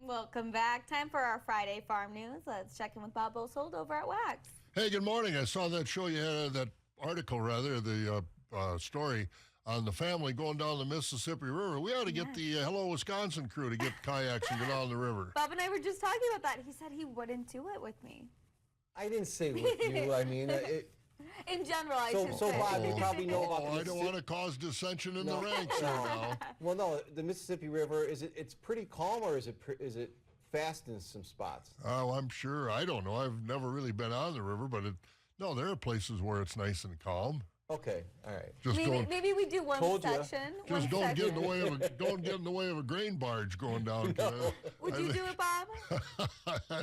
Welcome back. Time for our Friday Farm News. Let's check in with Bob Bosold over at Wax. Hey, good morning. I saw that show you had, that article rather, the story on the family going down the Mississippi River. We ought to get the Hello Wisconsin crew to get kayaks and go down the river. Bob and I were just talking about that. He said he wouldn't do it with me. I didn't say with you. I mean, in general, I should so say. Bob, you probably know about the I don't Mississippi. want to cause dissension in the ranks here now. Well, no, the Mississippi River it's pretty calm, or is it fast in some spots? Oh, I'm sure. I don't know. I've never really been on the river, but no, there are places where it's nice and calm. Okay, all right. Just Maybe we do one Told ya. section. Just don't get in the way of a grain barge going down. No. Would you do it, Bob?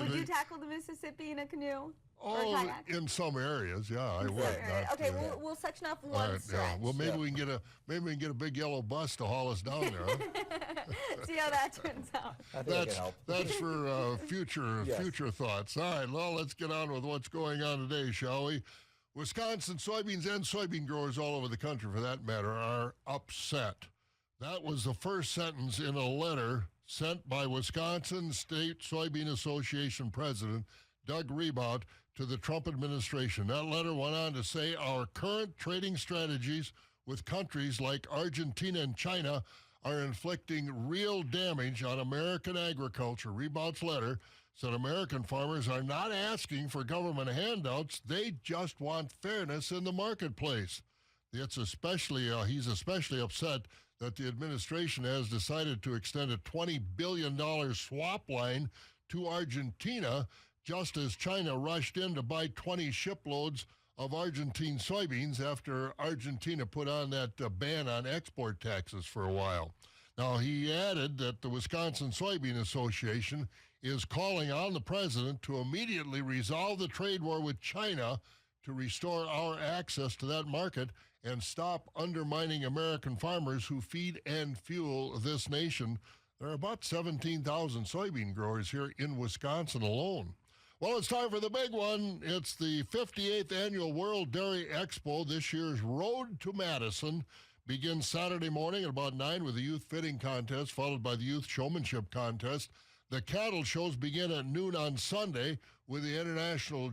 Would you tackle the Mississippi in a canoe? Or a Oh, kayak? in some areas, yeah, I would. Okay, we'll section off one All right, stretch. yeah. Well, maybe we can get a big yellow bus to haul us down there. Huh? See how that turns out. I think I can help. That's for future Yes. future thoughts. All right, well, let's get on with what's going on today, shall we? Wisconsin soybeans and soybean growers all over the country, for that matter, are upset. That was the first sentence in a letter sent by Wisconsin State Soybean Association President Doug Rebout to the Trump administration. That letter went on to say our current trading strategies with countries like Argentina and China are inflicting real damage on American agriculture. Rebout's letter said American farmers are not asking for government handouts. They just want fairness in the marketplace. He's especially upset that the administration has decided to extend a $20 billion swap line to Argentina, just as China rushed in to buy 20 shiploads of Argentine soybeans after Argentina put on that ban on export taxes for a while. Now, he added that the Wisconsin Soybean Association is calling on the president to immediately resolve the trade war with China to restore our access to that market and stop undermining American farmers who feed and fuel this nation. There are about 17,000 soybean growers here in Wisconsin alone. Well, it's time for the big one. It's the 58th Annual World Dairy Expo. This year's Road to Madison begins Saturday morning at about 9 with the Youth Fitting Contest, followed by the Youth Showmanship Contest. The cattle shows begin at noon on Sunday with the International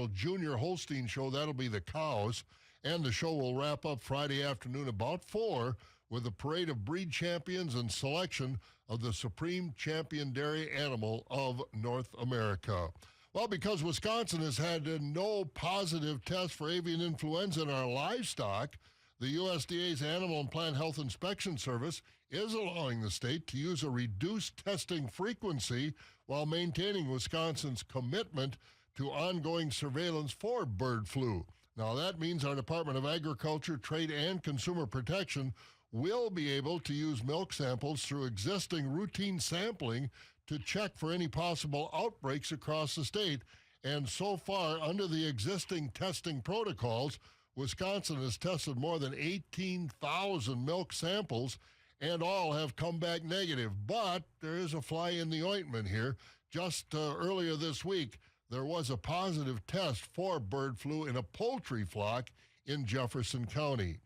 Junior Holstein Show. That'll be the cows. And the show will wrap up Friday afternoon about 4 with a parade of breed champions and selection of the Supreme Champion Dairy Animal of North America. Well, because Wisconsin has had no positive tests for avian influenza in our livestock, the USDA's Animal and Plant Health Inspection Service is allowing the state to use a reduced testing frequency while maintaining Wisconsin's commitment to ongoing surveillance for bird flu. Now, that means our Department of Agriculture, Trade, and Consumer Protection will be able to use milk samples through existing routine sampling to check for any possible outbreaks across the state. And so far, under the existing testing protocols, Wisconsin has tested more than 18,000 milk samples, and all have come back negative. But there is a fly in the ointment here. Just earlier this week, there was a positive test for bird flu in a poultry flock in Jefferson County.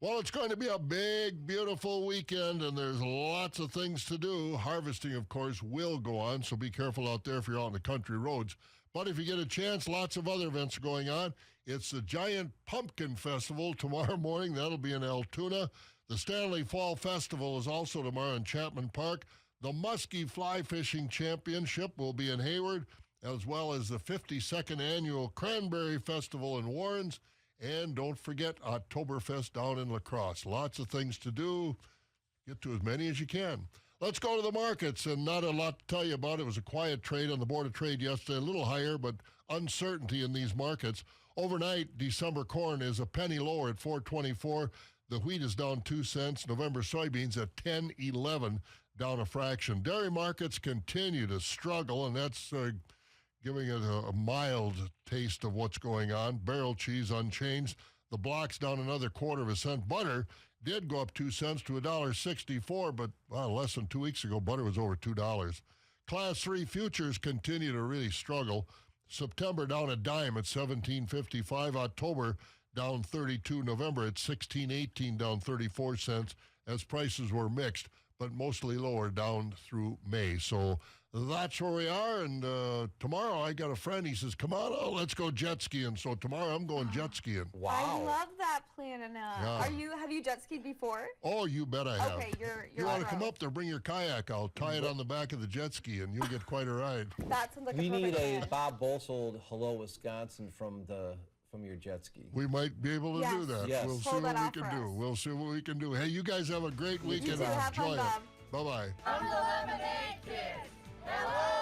Well, it's going to be a big, beautiful weekend, and there's lots of things to do. Harvesting, of course, will go on, so be careful out there if you're out on the country roads. But if you get a chance, lots of other events are going on. It's the Giant Pumpkin Festival tomorrow morning. That'll be in Altoona. The Stanley Fall Festival is also tomorrow in Chapman Park. The Muskie Fly Fishing Championship will be in Hayward, as well as the 52nd Annual Cranberry Festival in Warrens. And don't forget Oktoberfest down in La Crosse. Lots of things to do. Get to as many as you can. Let's go to the markets, and not a lot to tell you about. It was a quiet trade on the Board of Trade yesterday, a little higher, but uncertainty in these markets. Overnight, December corn is a penny lower at $4.24. The wheat is down 2 cents. November soybeans at $10.11, down a fraction. Dairy markets continue to struggle, and that's giving it a mild taste of what's going on. Barrel cheese unchanged. The block's down another quarter of a cent. Butter did go up 2 cents to $1.64, but less than 2 weeks ago, butter was over $2. Class 3 futures continue to really struggle. September down a dime at $17.55. October down 32. November at $16.18, down 34 cents as prices were mixed. but mostly lower down through May. So that's where we are. And tomorrow I got a friend. He says, come on, let's go jet skiing. So tomorrow I'm going jet skiing. Wow. I love that plan, Anna. Yeah. Have you jet skied before? Oh, you bet I have. Okay, you're You want to pro. come up there, bring your kayak. I'll tie it on the back of the jet ski, and you'll get quite a ride. That sounds like We a need perfect a plan. Bob Bosold Hello Wisconsin from your jet ski. We might be able to Yes. do that. Yes. We'll see Pull what that we off can for do. us. We'll see what we can do. Hey, you guys have a great weekend. too. Have fun, Enjoy it. Bob. Bye-bye. I'm the lemonade kid. Hello!